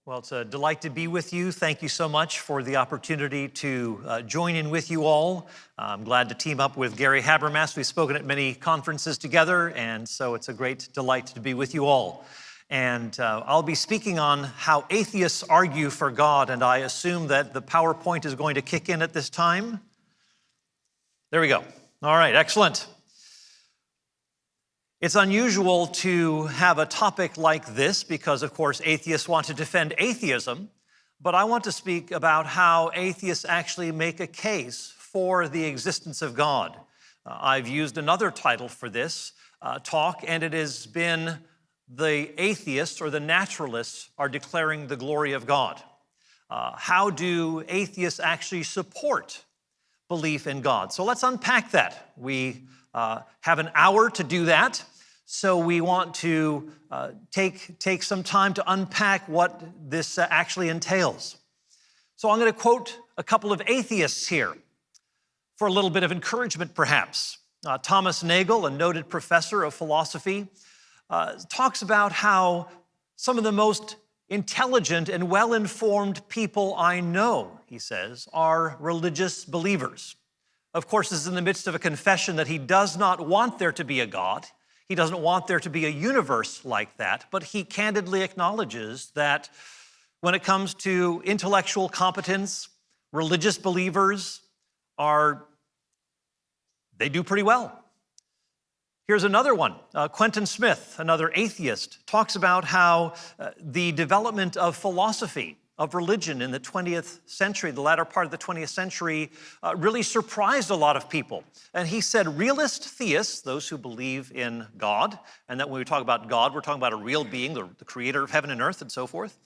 Well, it's a delight to be with you. Thank you so much for the opportunity to join in with you all. I'm glad to team up with Gary Habermas. We've spoken at many conferences together, and so it's a great delight to be with you all. And I'll be speaking on how atheists argue for God, and I assume that the PowerPoint is going to kick in at this time. There we go. All right, excellent. It's unusual to have a topic like this because, of course, atheists want to defend atheism, but I want to speak about how atheists actually make a case for the existence of God. I've used another title for this talk, and it has been The Atheists or the Naturalists Are Declaring the Glory of God. How do atheists actually support belief in God? So let's unpack that. We have an hour to do that. So we want to take some time to unpack what this actually entails. So I'm going to quote a couple of atheists here for a little bit of encouragement, perhaps. Thomas Nagel, a noted professor of philosophy, talks about how some of the most intelligent and well-informed people I know, he says, are religious believers. Of course, this is in the midst of a confession that he does not want there to be a God. He doesn't want there to be a universe like that, but he candidly acknowledges that when it comes to intellectual competence, religious believers they do pretty well. Here's another one. Quentin Smith, another atheist, talks about how the development of philosophy, of religion in the 20th century, the latter part of the 20th century, really surprised a lot of people. And he said realist theists, those who believe in God, and that when we talk about God, we're talking about a real being, the creator of heaven and earth and so forth,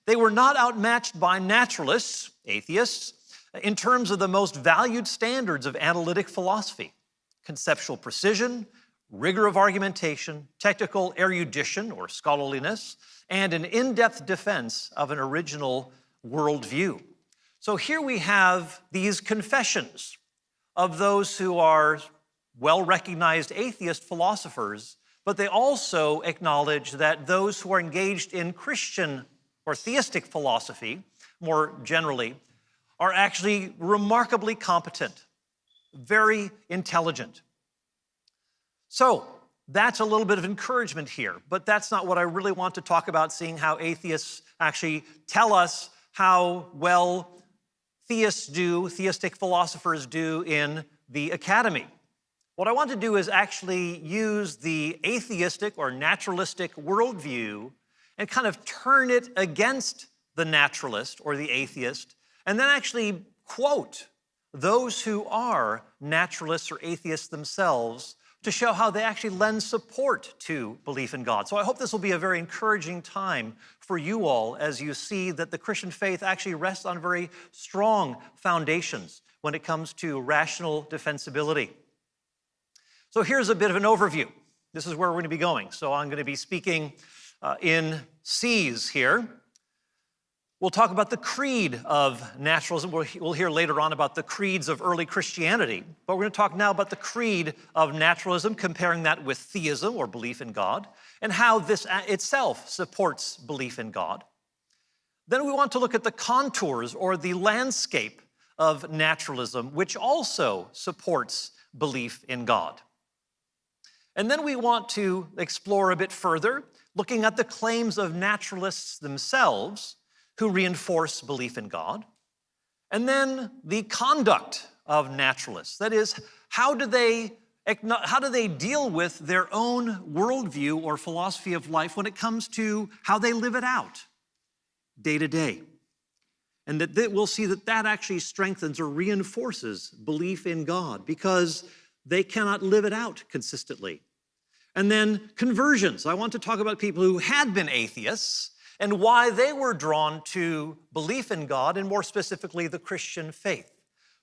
they were not outmatched by naturalists, atheists, in terms of the most valued standards of analytic philosophy: conceptual precision, rigor of argumentation, technical erudition or scholarliness, and an in-depth defense of an original worldview. So here we have these confessions of those who are well-recognized atheist philosophers, but they also acknowledge that those who are engaged in Christian or theistic philosophy, more generally, are actually remarkably competent, very intelligent. So that's a little bit of encouragement here, but that's not what I really want to talk about, seeing how atheists actually tell us how well theistic philosophers do in the academy. What I want to do is actually use the atheistic or naturalistic worldview and kind of turn it against the naturalist or the atheist, and then actually quote those who are naturalists or atheists themselves to show how they actually lend support to belief in God. So I hope this will be a very encouraging time for you all as you see that the Christian faith actually rests on very strong foundations when it comes to rational defensibility. So here's a bit of an overview. This is where we're going to be going. So I'm going to be speaking in C's here. We'll talk about the creed of naturalism. We'll hear later on about the creeds of early Christianity, but we're going to talk now about the creed of naturalism, comparing that with theism or belief in God, and how this itself supports belief in God. Then we want to look at the contours or the landscape of naturalism, which also supports belief in God. And then we want to explore a bit further, looking at the claims of naturalists themselves, who reinforce belief in God, and then the conduct of naturalists. That is, how do they deal with their own worldview or philosophy of life when it comes to how they live it out day to day? And that we'll see that actually strengthens or reinforces belief in God because they cannot live it out consistently. And then conversions. I want to talk about people who had been atheists and why they were drawn to belief in God, and more specifically, the Christian faith.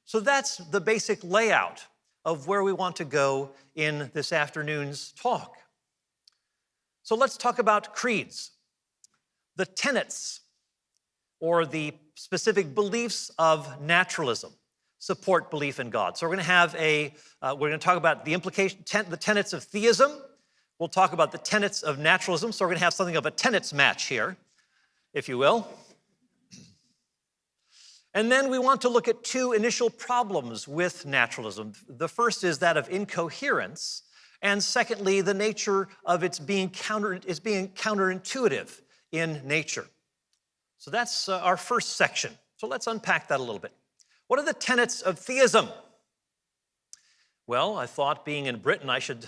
So that's the basic layout of where we want to go in this afternoon's talk. So let's talk about creeds, the tenets, or the specific beliefs of naturalism support belief in God. So we're going to talk about the tenets of theism. We'll talk about the tenets of naturalism. So we're going to have something of a tenets match here. if you will. And then we want to look at two initial problems with naturalism. The first is that of incoherence, and secondly, the nature of its being counterintuitive in nature. So that's our first section. So let's unpack that a little bit. What are the tenets of theism? Well, I thought being in Britain, I should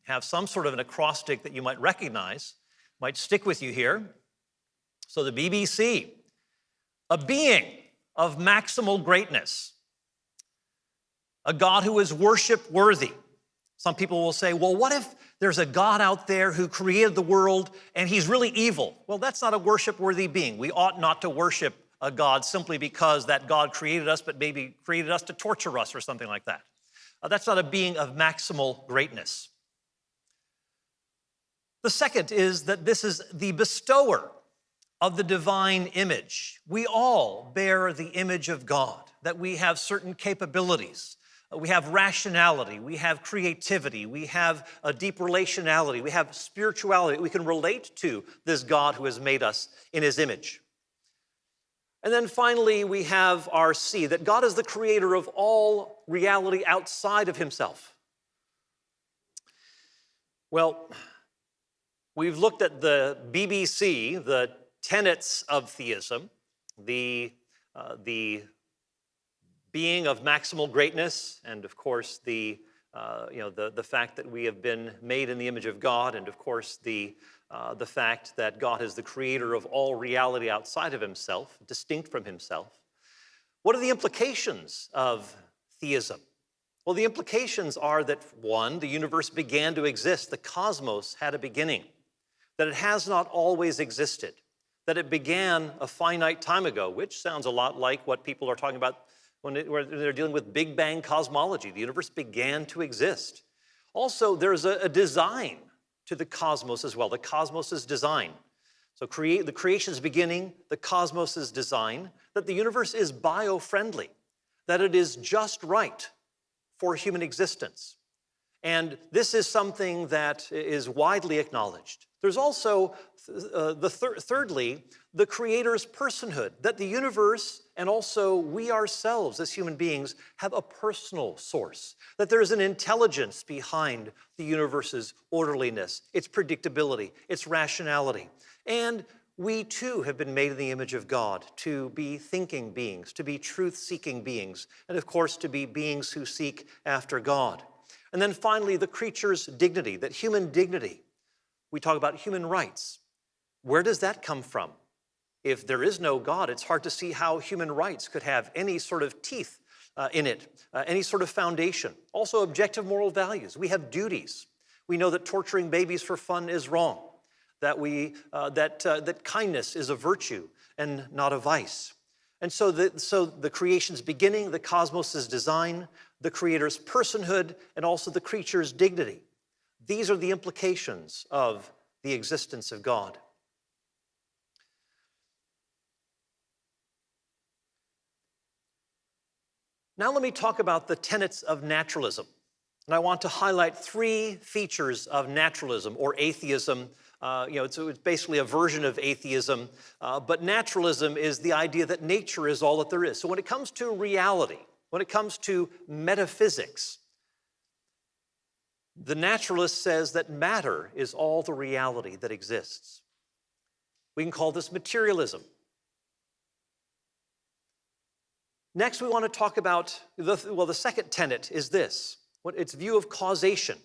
have some sort of an acrostic that you might recognize, might stick with you here. So the BBC, a being of maximal greatness, a God who is worship worthy. Some people will say, well, what if there's a God out there who created the world and he's really evil? Well, that's not a worship worthy being. We ought not to worship a God simply because that God created us, but maybe created us to torture us or something like that. That's not a being of maximal greatness. The second is that this is the bestower of the divine image. We all bear the image of God, that we have certain capabilities. We have rationality, we have creativity, we have a deep relationality, we have spirituality. We can relate to this God who has made us in his image. And then finally, we have our C, that God is the creator of all reality outside of himself. Well, we've looked at the BBC, the tenets of theism, the being of maximal greatness, and of course the fact that we have been made in the image of God, and of course the fact that God is the creator of all reality outside of himself, distinct from himself. What are the implications of theism? Well, the implications are that, one, the universe began to exist. The cosmos had a beginning, that it has not always existed, that it began a finite time ago, which sounds a lot like what people are talking about when they're dealing with Big Bang cosmology. The universe began to exist. Also, there's a design to the cosmos as well. The cosmos is design. So the creation's beginning, the cosmos is design, that the universe is bio-friendly, that it is just right for human existence. And this is something that is widely acknowledged. There's also, thirdly, the creator's personhood, that the universe and also we ourselves as human beings have a personal source, that there is an intelligence behind the universe's orderliness, its predictability, its rationality. And we too have been made in the image of God to be thinking beings, to be truth-seeking beings, and of course to be beings who seek after God. And then finally, the creature's dignity, that human dignity. We talk about human rights. Where does that come from? If there is no God, it's hard to see how human rights could have any sort of teeth in it, any sort of foundation. Also, objective moral values. We have duties. We know that torturing babies for fun is wrong, that kindness is a virtue and not a vice. And so the creation's beginning, the cosmos' design, the creator's personhood, and also the creature's dignity. These are the implications of the existence of God. Now let me talk about the tenets of naturalism. And I want to highlight three features of naturalism or atheism. It's basically a version of atheism, but naturalism is the idea that nature is all that there is. So when it comes to reality, when it comes to metaphysics, the naturalist says that matter is all the reality that exists. We can call this materialism. Next, we want to talk about, the second tenet is this, its view of causation,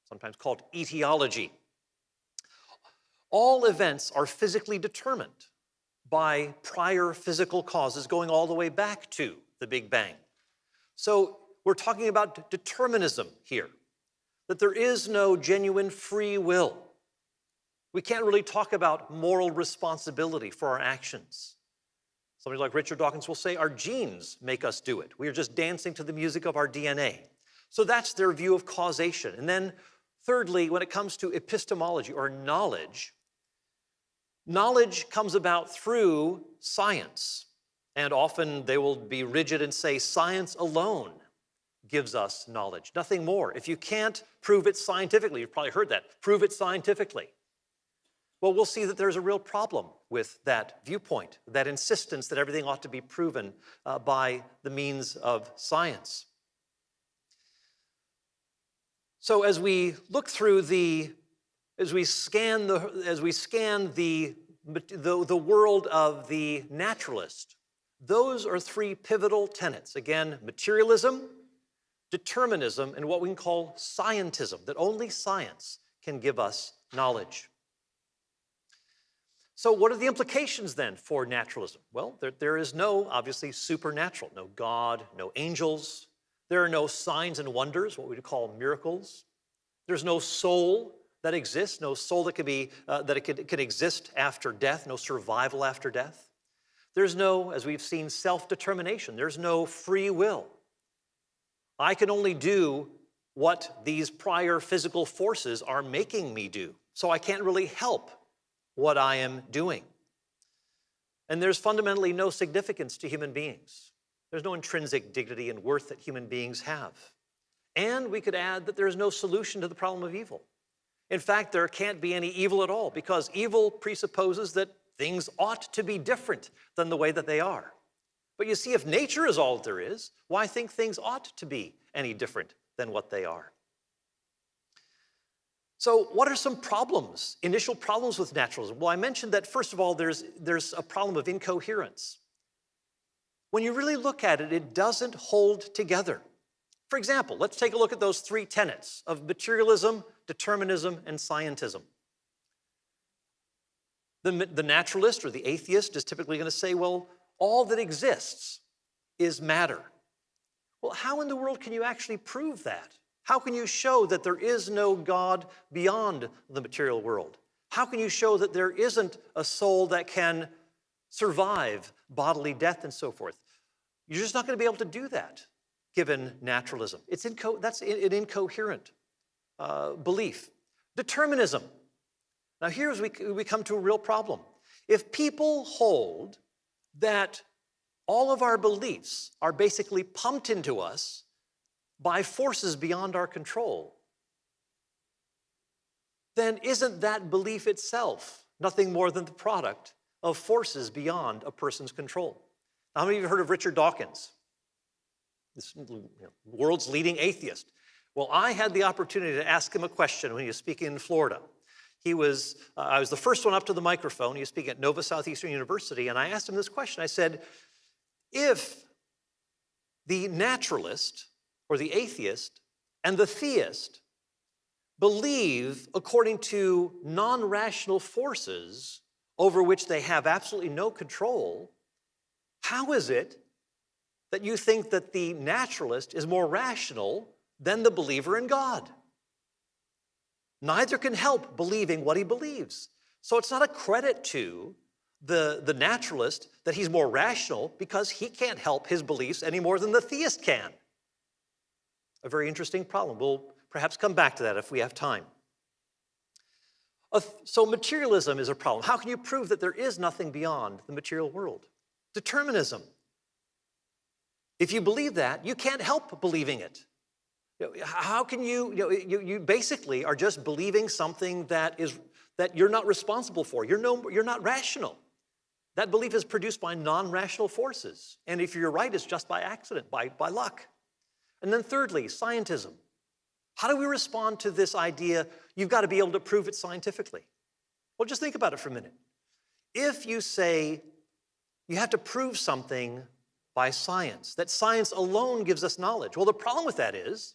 sometimes called etiology. All events are physically determined by prior physical causes going all the way back to the Big Bang. So we're talking about determinism here, that there is no genuine free will. We can't really talk about moral responsibility for our actions. Somebody like Richard Dawkins will say our genes make us do it. We are just dancing to the music of our DNA. So that's their view of causation. And then thirdly, when it comes to epistemology or knowledge, knowledge comes about through science. And often they will be rigid and say science alone gives us knowledge, nothing more. If you can't prove it scientifically, you've probably heard that, prove it scientifically. Well, we'll see that there's a real problem with that viewpoint, that insistence that everything ought to be proven by the means of science. So as we look through as we scan the world of the naturalist, those are three pivotal tenets. Again, materialism, determinism, and what we can call scientism, that only science can give us knowledge. So what are the implications then for naturalism? Well, there is no, obviously, supernatural, no God, no angels. There are no signs and wonders, what we would call miracles. There's no soul that exists, no soul that can exist after death, no survival after death. There's no, as we've seen, self-determination. There's no free will. I can only do what these prior physical forces are making me do, so I can't really help what I am doing. And there's fundamentally no significance to human beings. There's no intrinsic dignity and worth that human beings have. And we could add that there's no solution to the problem of evil. In fact, there can't be any evil at all, because evil presupposes that things ought to be different than the way that they are. But you see, if nature is all that there is, why think things ought to be any different than what they are? So what are some problems, initial problems with naturalism? Well, I mentioned that, first of all, there's a problem of incoherence. When you really look at it, it doesn't hold together. For example, let's take a look at those three tenets of materialism, determinism, and scientism. The naturalist or the atheist is typically going to say, well, all that exists is matter. Well, how in the world can you actually prove that? How can you show that there is no God beyond the material world? How can you show that there isn't a soul that can survive bodily death and so forth? You're just not going to be able to do that, given naturalism. That's an incoherent belief. Determinism. Now here's we come to a real problem. If people hold that all of our beliefs are basically pumped into us by forces beyond our control, then isn't that belief itself nothing more than the product of forces beyond a person's control? Now, how many of you have heard of Richard Dawkins? This world's leading atheist. Well, I had the opportunity to ask him a question when he was speaking in Florida. I was the first one up to the microphone. He was speaking at Nova Southeastern University, and I asked him this question. I said, if the naturalist or the atheist and the theist believe according to non-rational forces over which they have absolutely no control, how is it that you think that the naturalist is more rational than the believer in God? Neither can help believing what he believes. So it's not a credit to the naturalist that he's more rational, because he can't help his beliefs any more than the theist can. A very interesting problem. We'll perhaps come back to that if we have time. So materialism is a problem. How can you prove that there is nothing beyond the material world? Determinism. If you believe that, you can't help believing it. How can you basically are just believing something that you're not responsible for. You're not rational. That belief is produced by non-rational forces. And if you're right, it's just by accident, by luck. And then thirdly, scientism. How do we respond to this idea, you've got to be able to prove it scientifically? Well, just think about it for a minute. If you say you have to prove something by science, that science alone gives us knowledge, well, the problem with that is,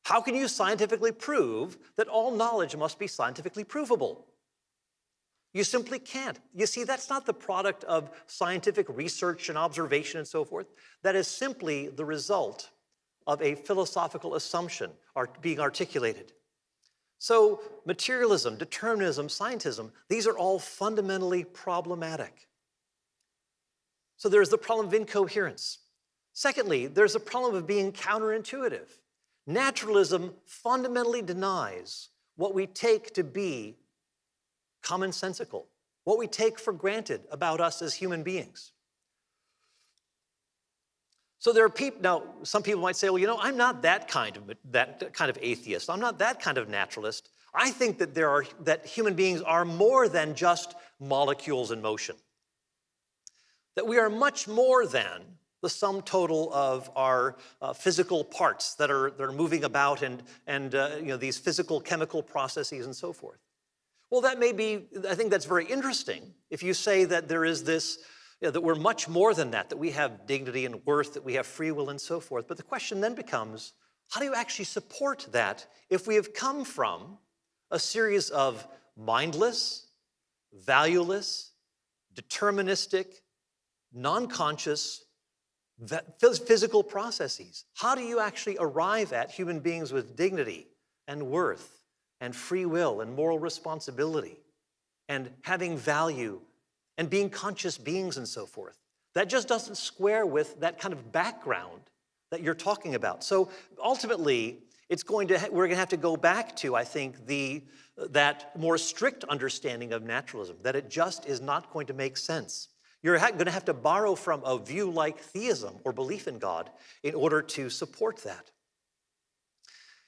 how can you scientifically prove that all knowledge must be scientifically provable? You simply can't. You see, that's not the product of scientific research and observation and so forth. That is simply the result of a philosophical assumption being articulated. So materialism, determinism, scientism, these are all fundamentally problematic. So there's the problem of incoherence. Secondly, there's the problem of being counterintuitive. Naturalism fundamentally denies what we take to be commonsensical, what we take for granted about us as human beings. So there are people, now some people might say, well, I'm not that kind of atheist. I'm not that kind of naturalist. I think that human beings are more than just molecules in motion. That we are much more than the sum total of our physical parts that are moving about and these physical chemical processes and so forth. Well, that may be, I think that's very interesting if you say that there is this, that we're much more than that we have dignity and worth, that we have free will and so forth. But the question then becomes, how do you actually support that if we have come from a series of mindless, valueless, deterministic, non-conscious, physical processes? How do you actually arrive at human beings with dignity and worth and free will and moral responsibility and having value and being conscious beings and so forth? That just doesn't square with that kind of background that you're talking about. So ultimately, we're going to have to go back to, I think, that more strict understanding of naturalism, that it just is not going to make sense. You're going to have to borrow from a view like theism or belief in God in order to support that.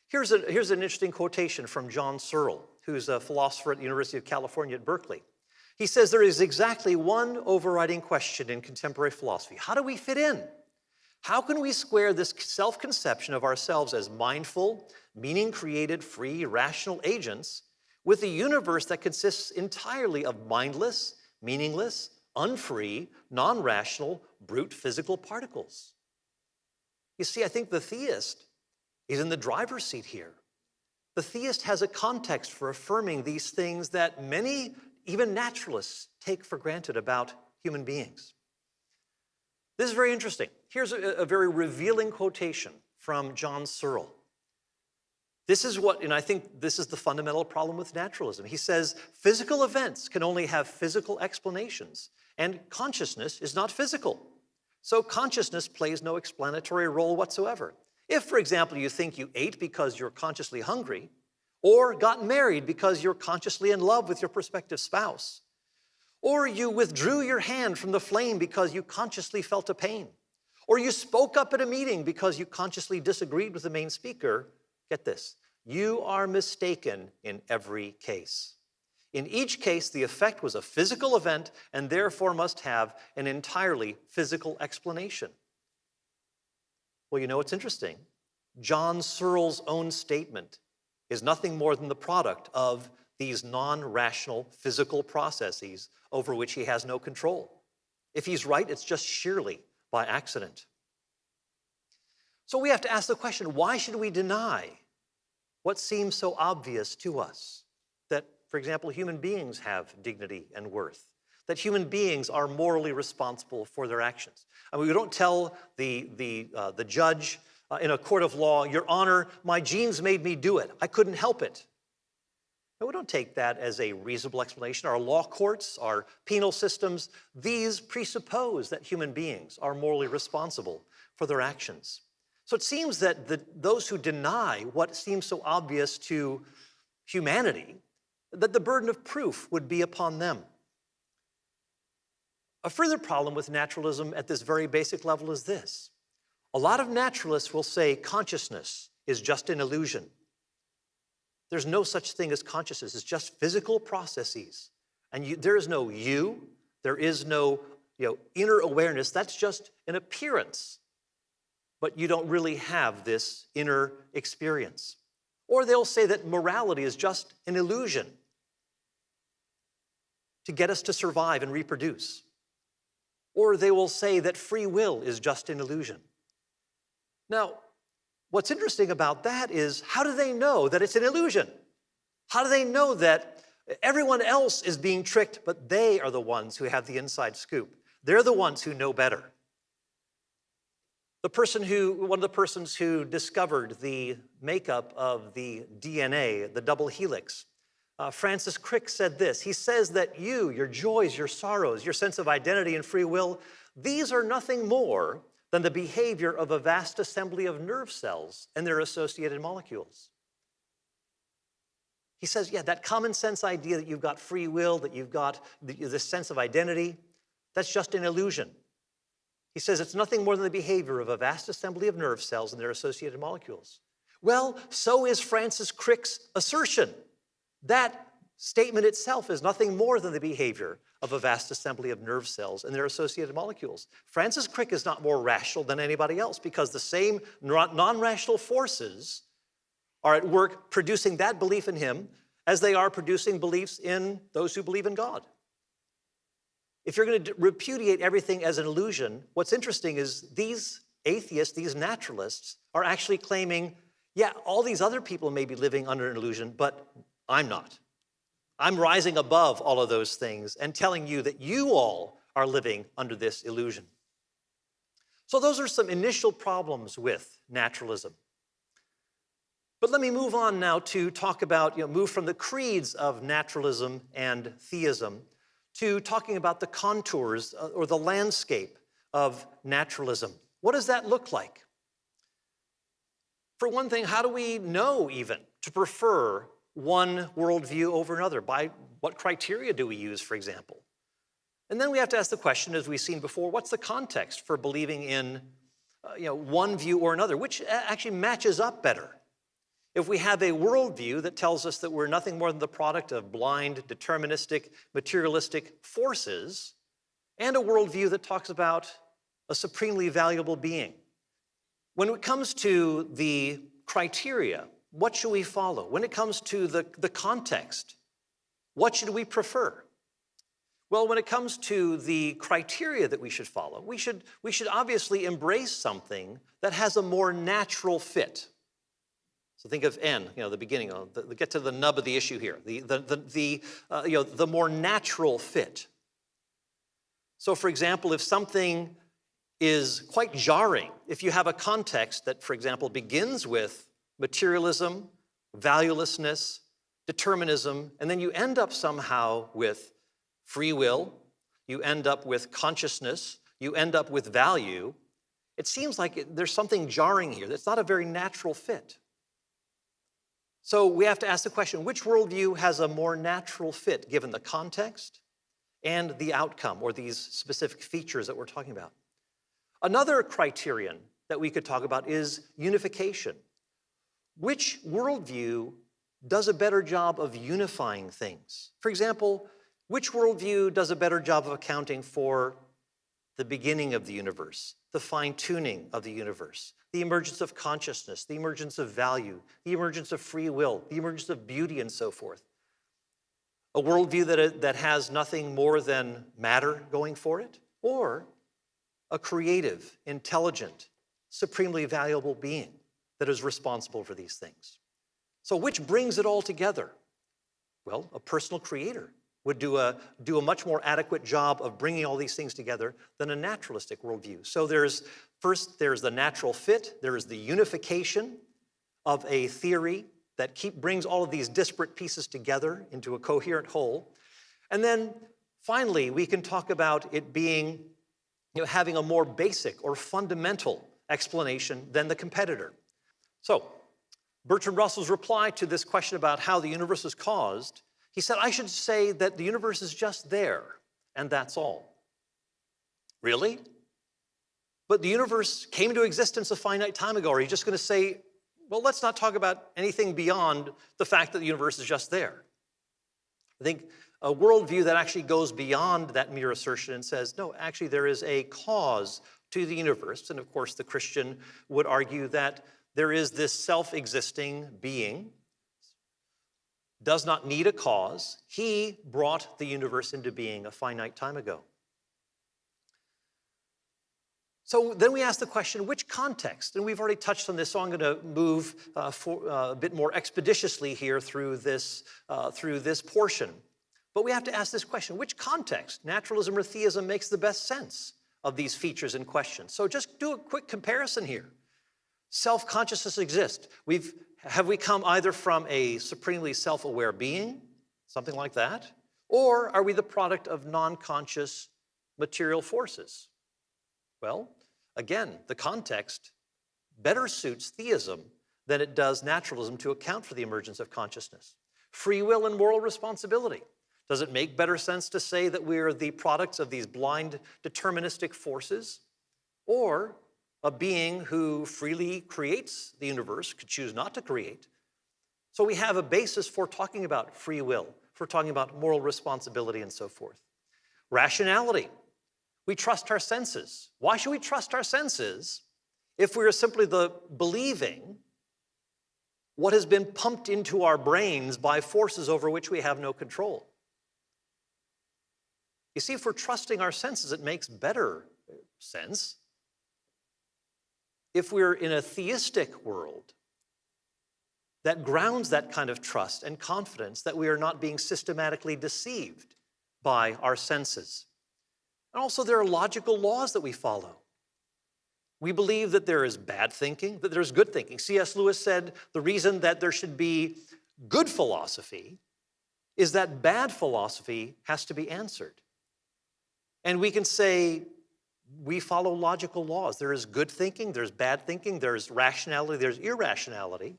Here's an interesting quotation from John Searle, who's a philosopher at the University of California at Berkeley. He says, there is exactly one overriding question in contemporary philosophy. How do we fit in? How can we square this self-conception of ourselves as mindful, meaning-created, free, rational agents with a universe that consists entirely of mindless, meaningless, unfree, non-rational, brute physical particles? You see, I think the theist is in the driver's seat here. The theist has a context for affirming these things that many, even naturalists, take for granted about human beings. This is very interesting. Here's a very revealing quotation from John Searle. And I think this is the fundamental problem with naturalism. He says, physical events can only have physical explanations, and consciousness is not physical. So consciousness plays no explanatory role whatsoever. If, for example, you think you ate because you're consciously hungry, or got married because you're consciously in love with your prospective spouse, or you withdrew your hand from the flame because you consciously felt a pain, or you spoke up at a meeting because you consciously disagreed with the main speaker, get this, you are mistaken in every case. In each case, the effect was a physical event and therefore must have an entirely physical explanation. Well, you know what's interesting? John Searle's own statement is nothing more than the product of these non-rational physical processes over which he has no control. If he's right, it's just sheerly by accident. So we have to ask the question, why should we deny what seems so obvious to us? That, for example, human beings have dignity and worth, that human beings are morally responsible for their actions. I mean, we don't tell the judge in a court of law, Your Honor, my genes made me do it. I couldn't help it. No, we don't take that as a reasonable explanation. Our law courts, our penal systems, these presuppose that human beings are morally responsible for their actions. So it seems that those who deny what seems so obvious to humanity, that the burden of proof would be upon them. A further problem with naturalism at this very basic level is this. A lot of naturalists will say consciousness is just an illusion. There's no such thing as consciousness. It's just physical processes. And there is no you. There is no inner awareness. That's just an appearance. But you don't really have this inner experience. Or they'll say that morality is just an illusion to get us to survive and reproduce. Or they will say that free will is just an illusion. Now, what's interesting about that is, how do they know that it's an illusion? How do they know that everyone else is being tricked, but they are the ones who have the inside scoop? They're the ones who know better. One of the persons who discovered the makeup of the DNA, the double helix, Francis Crick said this. He says that your joys, your sorrows, your sense of identity and free will, these are nothing more than the behavior of a vast assembly of nerve cells and their associated molecules. He says, that common sense idea that you've got free will, that you've got this sense of identity, that's just an illusion. He says it's nothing more than the behavior of a vast assembly of nerve cells and their associated molecules. Well, so is Francis Crick's assertion that statement itself is nothing more than the behavior of a vast assembly of nerve cells and their associated molecules. Francis Crick is not more rational than anybody else because the same non-rational forces are at work producing that belief in him as they are producing beliefs in those who believe in God. If you're going to repudiate everything as an illusion, what's interesting is these atheists, these naturalists, are actually claiming, yeah, all these other people may be living under an illusion, but I'm not. I'm rising above all of those things and telling you that you all are living under this illusion. So those are some initial problems with naturalism. But let me move on now to talk about, move from the creeds of naturalism and theism to talking about the contours or the landscape of naturalism. What does that look like? For one thing, how do we know even to prefer one worldview over another? By what criteria do we use, for example? And then we have to ask the question, as we've seen before, what's the context for believing in one view or another? Which actually matches up better? If we have a worldview that tells us that we're nothing more than the product of blind, deterministic, materialistic forces, and a worldview that talks about a supremely valuable being. When it comes to the criteria, what should we follow? When it comes to the context, what should we prefer? Well, when it comes to the criteria that we should follow, we should obviously embrace something that has a more natural fit. So think of N, the beginning. Get to the nub of the issue here. The more natural fit. So, for example, if something is quite jarring, if you have a context that, for example, begins with materialism, valuelessness, determinism, and then you end up somehow with free will, you end up with consciousness, you end up with value, it seems like there's something jarring here. That's not a very natural fit. So we have to ask the question, which worldview has a more natural fit given the context and the outcome, or these specific features that we're talking about? Another criterion that we could talk about is unification. Which worldview does a better job of unifying things? For example, which worldview does a better job of accounting for the beginning of the universe, the fine-tuning of the universe, the emergence of consciousness, the emergence of value, the emergence of free will, the emergence of beauty, and so forth? A worldview that has nothing more than matter going for it? Or a creative, intelligent, supremely valuable being that is responsible for these things? So which brings it all together? Well, a personal creator would do a much more adequate job of bringing all these things together than a naturalistic worldview. So there's the natural fit, there is the unification of a theory that brings all of these disparate pieces together into a coherent whole. And then finally, we can talk about it being, having a more basic or fundamental explanation than the competitor. So Bertrand Russell's reply to this question about how the universe is caused, he said, I should say that the universe is just there, and that's all. Really? But the universe came into existence a finite time ago. Or are you just going to say, well, let's not talk about anything beyond the fact that the universe is just there? I think a worldview that actually goes beyond that mere assertion and says, no, actually there is a cause to the universe. And of course, the Christian would argue that there is this self-existing being, does not need a cause. He brought the universe into being a finite time ago. So then we ask the question, which context? And we've already touched on this, so I'm going to move a bit more expeditiously here through this portion. But we have to ask this question, which context, naturalism or theism, makes the best sense of these features in question? So just do a quick comparison here. Self-consciousness exists. Have we come either from a supremely self-aware being, something like that, or are we the product of non-conscious material forces? Well, again, the context better suits theism than it does naturalism to account for the emergence of consciousness. Free will and moral responsibility. Does it make better sense to say that we are the products of these blind deterministic forces? Or a being who freely creates the universe, could choose not to create, So we have a basis for talking about free will, for talking about moral responsibility and so forth. Rationality. We trust our senses. Why should we trust our senses if we are simply believing what has been pumped into our brains by forces over which we have no control? You see, if we're trusting our senses, it makes better sense. If we're in a theistic world that grounds that kind of trust and confidence that we are not being systematically deceived by our senses. And also there are logical laws that we follow. We believe that there is bad thinking, that there's good thinking. C.S. Lewis said the reason that there should be good philosophy is that bad philosophy has to be answered. And we can say we follow logical laws. There is good thinking, there's bad thinking, there's rationality, there's irrationality.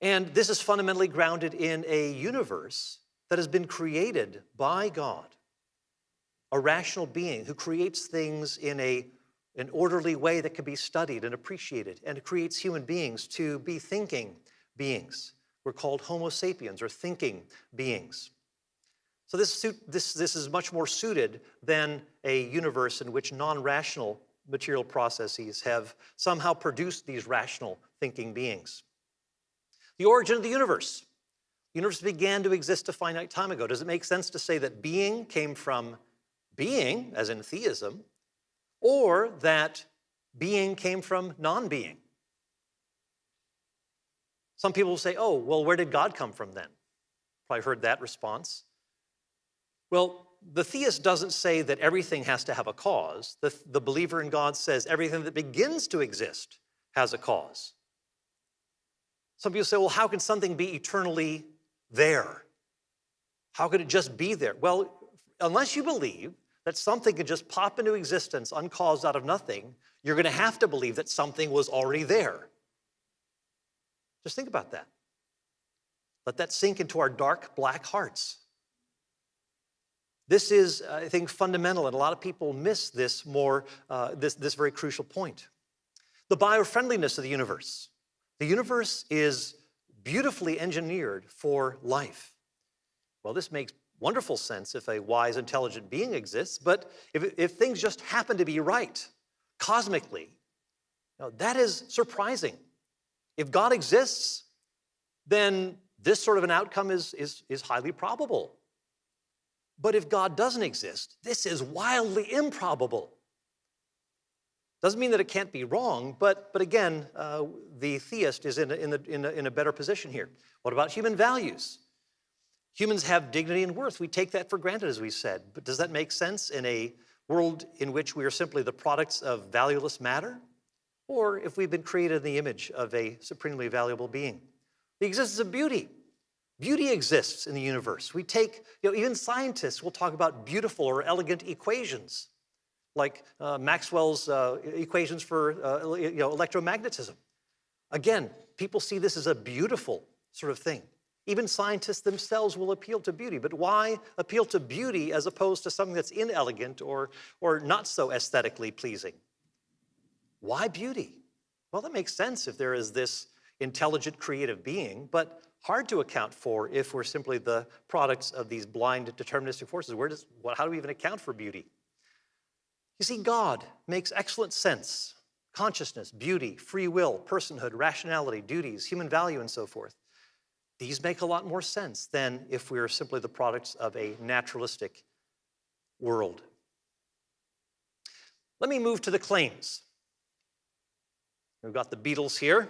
And this is fundamentally grounded in a universe that has been created by God, a rational being who creates things in an orderly way that can be studied and appreciated, and it creates human beings to be thinking beings. We're called Homo sapiens, or thinking beings. So this is much more suited than a universe in which non-rational material processes have somehow produced these rational thinking beings. The origin of the universe. The universe began to exist a finite time ago. Does it make sense to say that being came from being, as in theism, or that being came from non-being? Some people will say, oh, well, where did God come from then? Probably heard that response. Well, the theist doesn't say that everything has to have a cause. The believer in God says everything that begins to exist has a cause. Some people say, well, how can something be eternally there? How could it just be there? Well, unless you believe that something could just pop into existence uncaused out of nothing, you're going to have to believe that something was already there. Just think about that. Let that sink into our dark, black hearts. This is, I think, fundamental, and a lot of people miss this this very crucial point. The biofriendliness of the universe. The universe is beautifully engineered for life. Well, this makes wonderful sense if a wise, intelligent being exists, but if things just happen to be right, cosmically, that is surprising. If God exists, then this sort of an outcome is highly probable. But if God doesn't exist, this is wildly improbable. Doesn't mean that it can't be wrong, but again, the theist is in a better position here. What about human values? Humans have dignity and worth. We take that for granted, as we said. But does that make sense in a world in which we are simply the products of valueless matter? Or if we've been created in the image of a supremely valuable being? The existence of beauty. Beauty exists in the universe. We take, even scientists will talk about beautiful or elegant equations, like Maxwell's equations for electromagnetism. Again, people see this as a beautiful sort of thing. Even scientists themselves will appeal to beauty, but why appeal to beauty as opposed to something that's inelegant or not so aesthetically pleasing? Why beauty? Well, that makes sense if there is this intelligent, creative being, but hard to account for if we're simply the products of these blind, deterministic forces. How do we even account for beauty? You see, God makes excellent sense. Consciousness, beauty, free will, personhood, rationality, duties, human value, and so forth. These make a lot more sense than if we are simply the products of a naturalistic world. Let me move to the claims. We've got the Beatles here,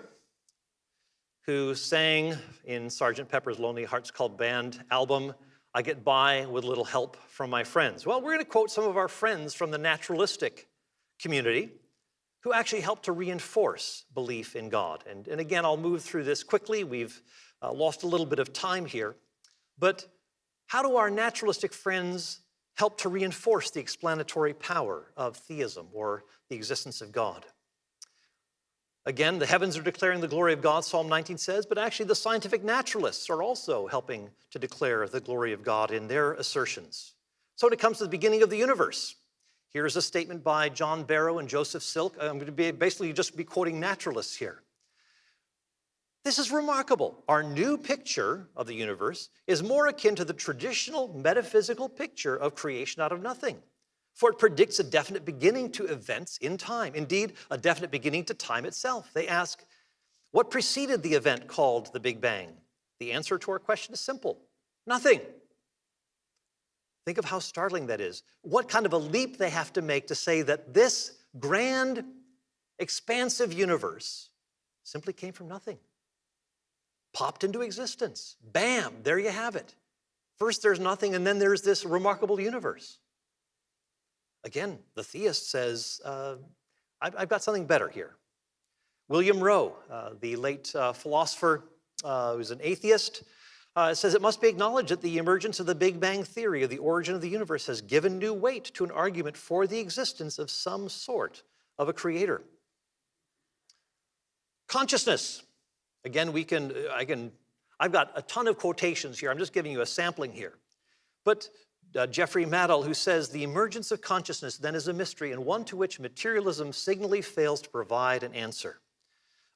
who sang in Sgt. Pepper's Lonely Hearts Club Band album, I Get By With a Little Help from My Friends. Well, we're going to quote some of our friends from the naturalistic community who actually help to reinforce belief in God. And again, I'll move through this quickly. We've lost a little bit of time here. But how do our naturalistic friends help to reinforce the explanatory power of theism or the existence of God? Again, the heavens are declaring the glory of God, Psalm 19 says, but actually the scientific naturalists are also helping to declare the glory of God in their assertions. So when it comes to the beginning of the universe, here's a statement by John Barrow and Joseph Silk. I'm going to basically just be quoting naturalists here. This is remarkable. Our new picture of the universe is more akin to the traditional metaphysical picture of creation out of nothing, for it predicts a definite beginning to events in time, indeed, a definite beginning to time itself. They ask, what preceded the event called the Big Bang? The answer to our question is simple: nothing. Think of how startling that is. What kind of a leap they have to make to say that this grand, expansive universe simply came from nothing. Popped into existence. Bam, there you have it. First there's nothing, and then there's this remarkable universe. Again, the theist says, I've got something better here. William Rowe, the late philosopher who's an atheist, says it must be acknowledged that the emergence of the Big Bang theory of the origin of the universe has given new weight to an argument for the existence of some sort of a creator. Consciousness. Again, I've got a ton of quotations here. I'm just giving you a sampling here. But Jeffrey Maddell, who says, the emergence of consciousness then is a mystery and one to which materialism signally fails to provide an answer.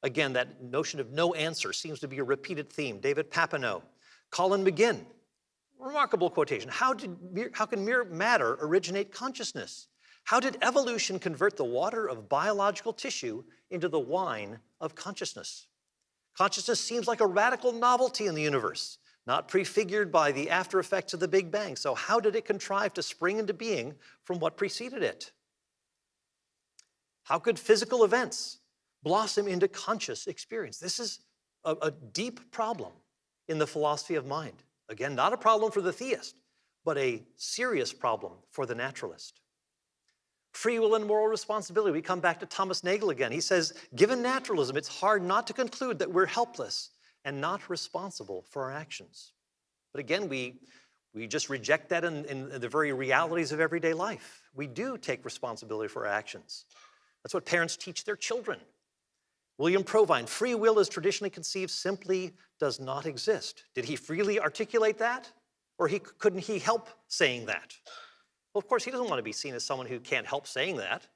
Again, that notion of no answer seems to be a repeated theme. David Papineau, Colin McGinn, remarkable quotation. How can mere matter originate consciousness? How did evolution convert the water of biological tissue into the wine of consciousness? Consciousness seems like a radical novelty in the universe, not prefigured by the after effects of the Big Bang. So how did it contrive to spring into being from what preceded it? How could physical events blossom into conscious experience? This is a deep problem in the philosophy of mind. Again, not a problem for the theist, but a serious problem for the naturalist. Free will and moral responsibility. We come back to Thomas Nagel again. He says, given naturalism, it's hard not to conclude that we're helpless and not responsible for our actions. But again, we just reject that in the very realities of everyday life. We do take responsibility for our actions. That's what parents teach their children. William Provine, free will as traditionally conceived simply does not exist. Did he freely articulate that? Or couldn't he help saying that? Well, of course, he doesn't want to be seen as someone who can't help saying that.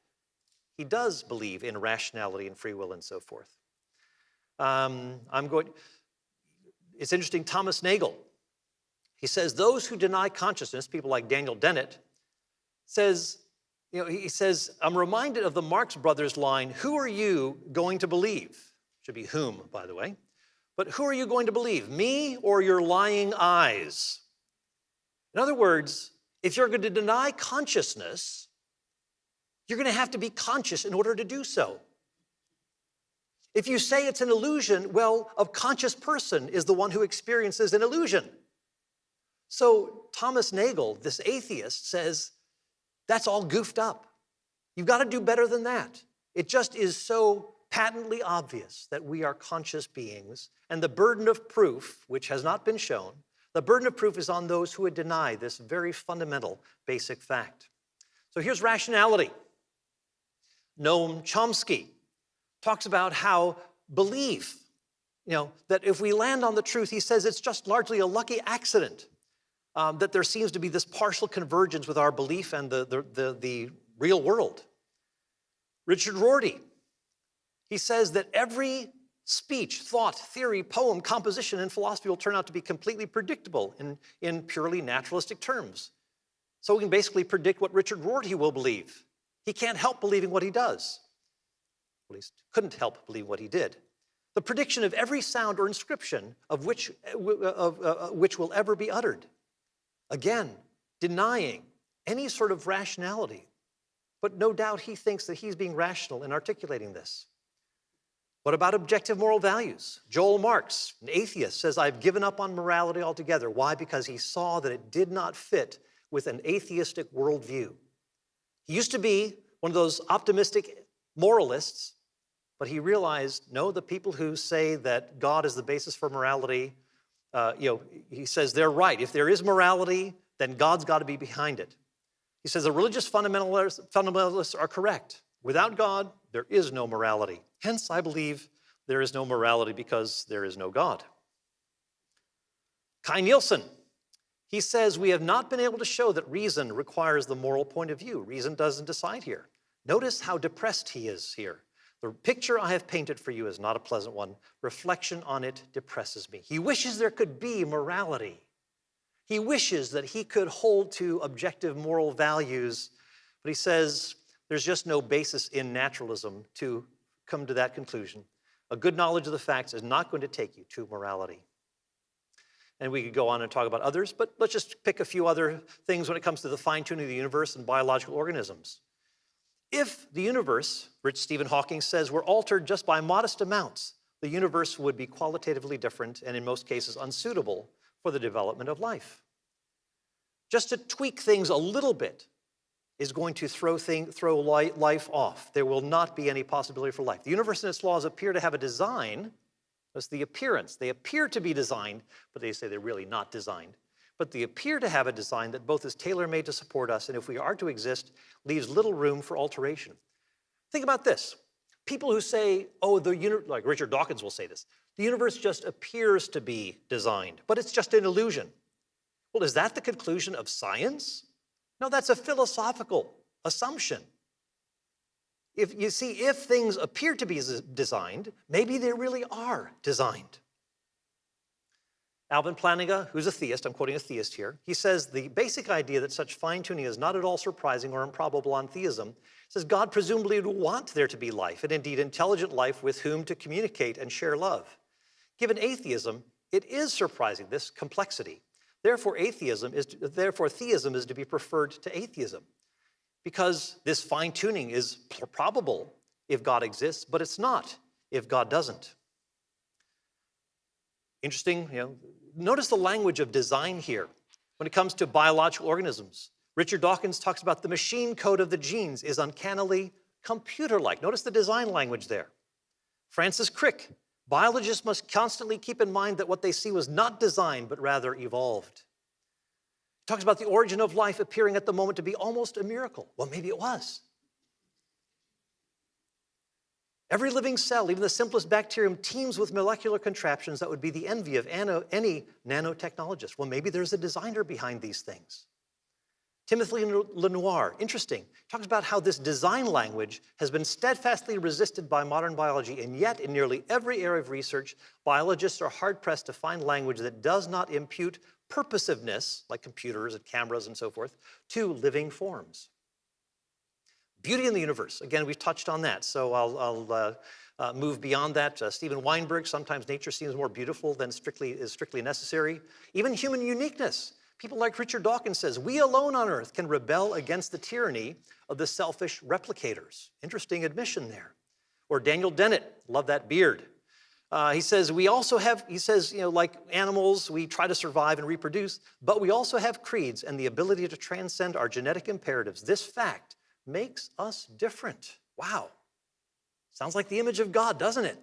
He does believe in rationality and free will and so forth. It's interesting, Thomas Nagel, he says, those who deny consciousness, people like Daniel Dennett, he says, I'm reminded of the Marx Brothers line, who are you going to believe? Should be whom, by the way. But who are you going to believe, me or your lying eyes? In other words, if you're going to deny consciousness, you're going to have to be conscious in order to do so. If you say it's an illusion, well, a conscious person is the one who experiences an illusion. So Thomas Nagel, this atheist, says, that's all goofed up. You've got to do better than that. It just is so patently obvious that we are conscious beings, and the burden of proof, which has not been shown, the burden of proof is on those who would deny this very fundamental basic fact. So here's rationality. Noam Chomsky talks about how belief, that if we land on the truth, he says it's just largely a lucky accident, that there seems to be this partial convergence with our belief and the real world. Richard Rorty, he says that every speech, thought, theory, poem, composition, and philosophy will turn out to be completely predictable in purely naturalistic terms. So we can basically predict what Richard Rorty will believe. He can't help believing what he does. At least couldn't help believe what he did. The prediction of every sound or inscription of which will ever be uttered. Again, denying any sort of rationality. But no doubt he thinks that he's being rational in articulating this. What about objective moral values? Joel Marx, an atheist, says, I've given up on morality altogether. Why? Because he saw that it did not fit with an atheistic worldview. He used to be one of those optimistic moralists, but he realized, no, the people who say that God is the basis for morality, he says they're right. If there is morality, then God's got to be behind it. He says the religious fundamentalists are correct. Without God, there is no morality. Hence, I believe there is no morality because there is no God. Kai Nielsen, he says we have not been able to show that reason requires the moral point of view. Reason doesn't decide here. Notice how depressed he is here. The picture I have painted for you is not a pleasant one. Reflection on it depresses me. He wishes there could be morality. He wishes that he could hold to objective moral values, but he says there's just no basis in naturalism to come to that conclusion. A good knowledge of the facts is not going to take you to morality. And we could go on and talk about others, but let's just pick a few other things when it comes to the fine-tuning of the universe and biological organisms. If the universe, Rich Stephen Hawking says, were altered just by modest amounts, the universe would be qualitatively different and in most cases unsuitable for the development of life. Just to tweak things a little bit is going to throw life off. There will not be any possibility for life. The universe and its laws appear to have a design. That's the appearance. They appear to be designed, but they say they're really not designed. But they appear to have a design that both is tailor-made to support us, and if we are to exist, leaves little room for alteration. Think about this. People who say, oh, like Richard Dawkins will say this, the universe just appears to be designed, but it's just an illusion. Well, is that the conclusion of science? No, that's a philosophical assumption. If things appear to be designed, maybe they really are designed. Alvin Plantinga, who's a theist, I'm quoting a theist here, he says the basic idea that such fine-tuning is not at all surprising or improbable on theism says God presumably would want there to be life, and indeed intelligent life with whom to communicate and share love. Given atheism, it is surprising, this complexity. Therefore, theism is to be preferred to atheism, because this fine-tuning is probable if God exists, but it's not if God doesn't. Interesting, notice the language of design here when it comes to biological organisms. Richard Dawkins talks about the machine code of the genes is uncannily computer-like. Notice the design language there. Francis Crick, biologists must constantly keep in mind that what they see was not designed, but rather evolved. He talks about the origin of life appearing at the moment to be almost a miracle. Well, maybe it was. Every living cell, even the simplest bacterium, teems with molecular contraptions that would be the envy of any nanotechnologist. Well, maybe there's a designer behind these things. Timothy Lenoir, interesting, talks about how this design language has been steadfastly resisted by modern biology, and yet in nearly every area of research, biologists are hard-pressed to find language that does not impute purposiveness, like computers and cameras and so forth, to living forms. Beauty in the universe. Again, we've touched on that, so I'll move beyond that. Steven Weinberg, sometimes nature seems more beautiful than is strictly necessary. Even human uniqueness. People like Richard Dawkins says, we alone on earth can rebel against the tyranny of the selfish replicators. Interesting admission there. Or Daniel Dennett, love that beard. He says, like animals, we try to survive and reproduce, but we also have creeds and the ability to transcend our genetic imperatives. This fact makes us different. Wow. Sounds like the image of God, doesn't it?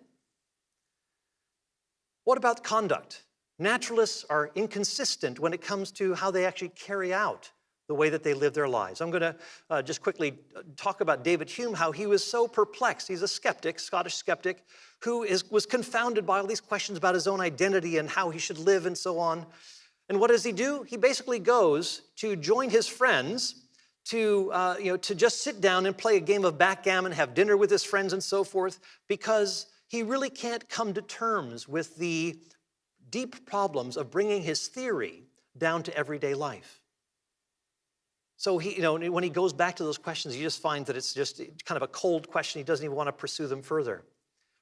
What about conduct? Naturalists are inconsistent when it comes to how they actually carry out the way that they live their lives. I'm going to just quickly talk about David Hume, how he was so perplexed. He's a skeptic, Scottish skeptic, who was confounded by all these questions about his own identity and how he should live and so on. And what does he do? He basically goes to join his friends to just sit down and play a game of backgammon, have dinner with his friends and so forth, because he really can't come to terms with the deep problems of bringing his theory down to everyday life. So when he goes back to those questions, he just finds that it's just kind of a cold question. He doesn't even want to pursue them further.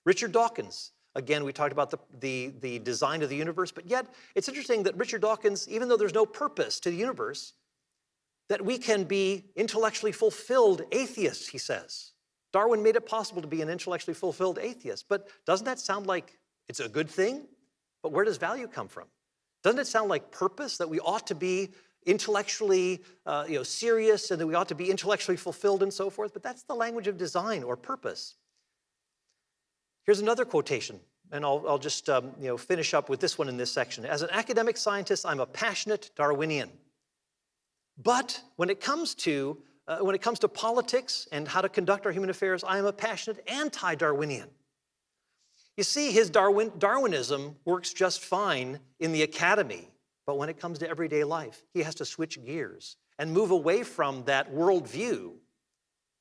Richard Dawkins, again, we talked about the design of the universe, but yet it's interesting that Richard Dawkins, even though there's no purpose to the universe, that we can be intellectually fulfilled atheists, he says. Darwin made it possible to be an intellectually fulfilled atheist, but doesn't that sound like it's a good thing? But where does value come from? Doesn't it sound like purpose, that we ought to be intellectually serious and that we ought to be intellectually fulfilled and so forth? But that's the language of design or purpose. Here's another quotation, and I'll just finish up with this one in this section. As an academic scientist, I'm a passionate Darwinian. But when it comes to politics and how to conduct our human affairs, I am a passionate anti-Darwinian. You see, his Darwinism works just fine in the academy, but when it comes to everyday life, he has to switch gears and move away from that worldview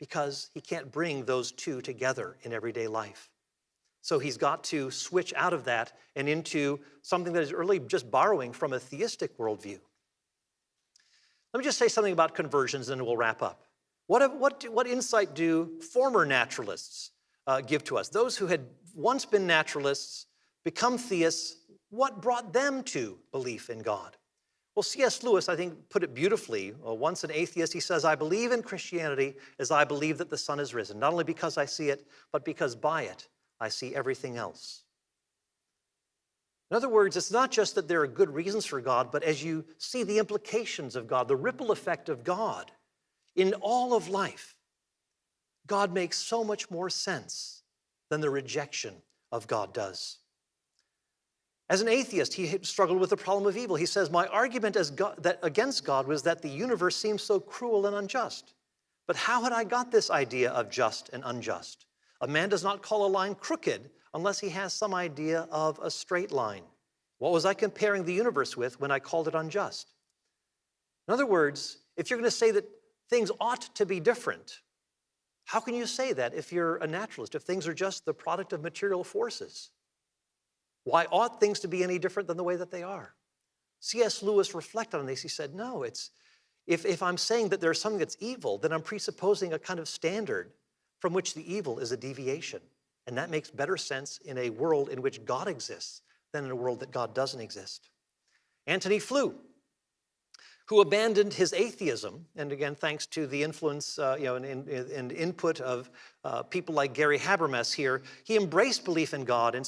because he can't bring those two together in everyday life. So he's got to switch out of that and into something that is really just borrowing from a theistic worldview. Let me just say something about conversions, and then we'll wrap up. What insight do former naturalists give to us? Those who had once been naturalists, become theists, what brought them to belief in God? Well, C.S. Lewis, I think, put it beautifully. Once an atheist, he says, I believe in Christianity as I believe that the sun has risen, not only because I see it, but because by it I see everything else. In other words, it's not just that there are good reasons for God, but as you see the implications of God, the ripple effect of God in all of life, God makes so much more sense than the rejection of God does. As an atheist, he struggled with the problem of evil. He says, my argument against God was that the universe seems so cruel and unjust. But how had I got this idea of just and unjust? A man does not call a line crooked unless he has some idea of a straight line. What was I comparing the universe with when I called it unjust? In other words, if you're going to say that things ought to be different, how can you say that if you're a naturalist, if things are just the product of material forces? Why ought things to be any different than the way that they are? C.S. Lewis reflected on this. He said, no, if I'm saying that there's something that's evil, then I'm presupposing a kind of standard from which the evil is a deviation. And that makes better sense in a world in which God exists than in a world that God doesn't exist. Antony Flew, who abandoned his atheism, and again, thanks to the influence and input of people like Gary Habermas here, he embraced belief in God, and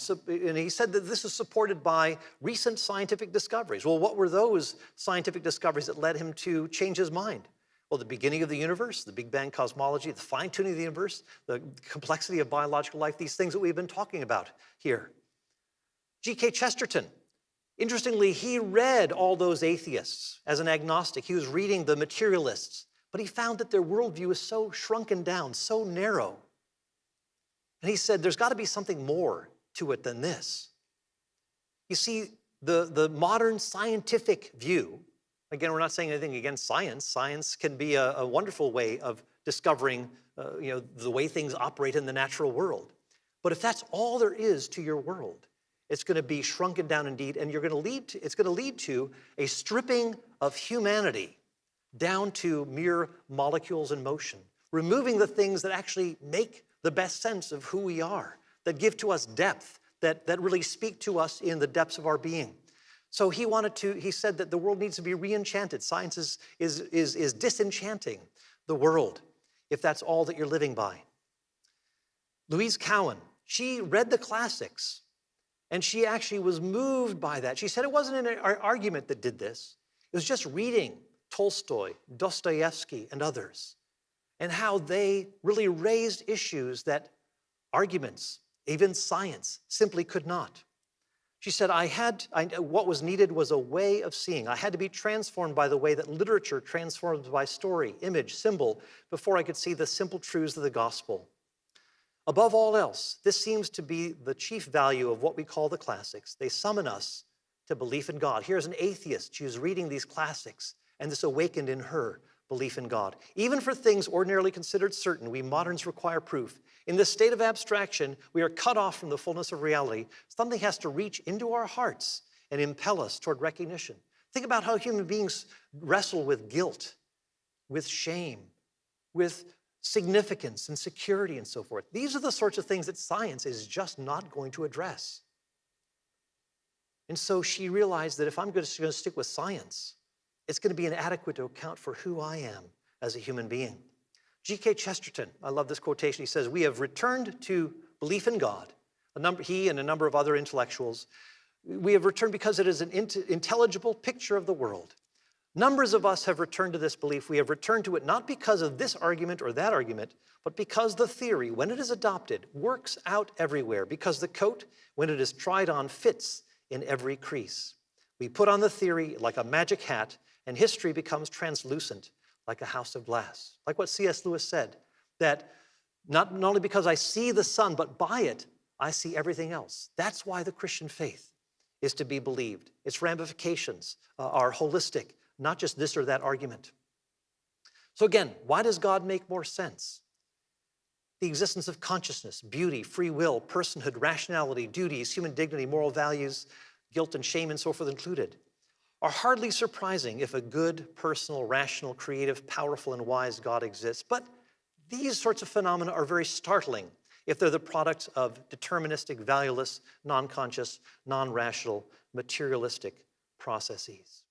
he said that this is supported by recent scientific discoveries. Well, what were those scientific discoveries that led him to change his mind? Well, the beginning of the universe, the Big Bang cosmology, the fine-tuning of the universe, the complexity of biological life, these things that we've been talking about here. G.K. Chesterton, interestingly, he read all those atheists as an agnostic. He was reading the materialists, but he found that their worldview is so shrunken down, so narrow. And he said, there's got to be something more to it than this. You see, the modern scientific view, again, we're not saying anything against science. Science can be a wonderful way of discovering the way things operate in the natural world. But if that's all there is to your world, it's going to be shrunken down indeed, and it's going to lead to a stripping of humanity down to mere molecules in motion, removing the things that actually make the best sense of who we are, that give to us depth, that really speak to us in the depths of our being. So he said that the world needs to be re-enchanted. Science is disenchanting the world if that's all that you're living by. Louise Cowan, she read the classics, and she actually was moved by that. She said it wasn't an argument that did this. It was just reading Tolstoy, Dostoevsky, and others, and how they really raised issues that arguments, even science, simply could not. She said, what was needed was a way of seeing. I had to be transformed by the way that literature transforms by story, image, symbol, before I could see the simple truths of the gospel. Above all else, this seems to be the chief value of what we call the classics. They summon us to belief in God. Here's an atheist. She was reading these classics, and this awakened in her belief in God. Even for things ordinarily considered certain, we moderns require proof. In this state of abstraction, we are cut off from the fullness of reality. Something has to reach into our hearts and impel us toward recognition. Think about how human beings wrestle with guilt, with shame, with significance and security and so forth. These are the sorts of things that science is just not going to address. And so she realized that if I'm going to stick with science, it's going to be inadequate to account for who I am as a human being. G.K. Chesterton, I love this quotation. He says, we have returned to belief in God. He and a number of other intellectuals, we have returned because it is an intelligible picture of the world. Numbers of us have returned to this belief. We have returned to it not because of this argument or that argument, but because the theory, when it is adopted, works out everywhere, because the coat, when it is tried on, fits in every crease. We put on the theory like a magic hat, and history becomes translucent like a house of glass. Like what C.S. Lewis said, that not only because I see the sun, but by it, I see everything else. That's why the Christian faith is to be believed. Its ramifications are holistic, not just this or that argument. So again, why does God make more sense? the existence of consciousness, beauty, free will, personhood, rationality, duties, human dignity, moral values, guilt and shame, and so forth included, are hardly surprising if a good, personal, rational, creative, powerful, and wise God exists. But these sorts of phenomena are very startling if they're the product of deterministic, valueless, non-conscious, non-rational, materialistic processes.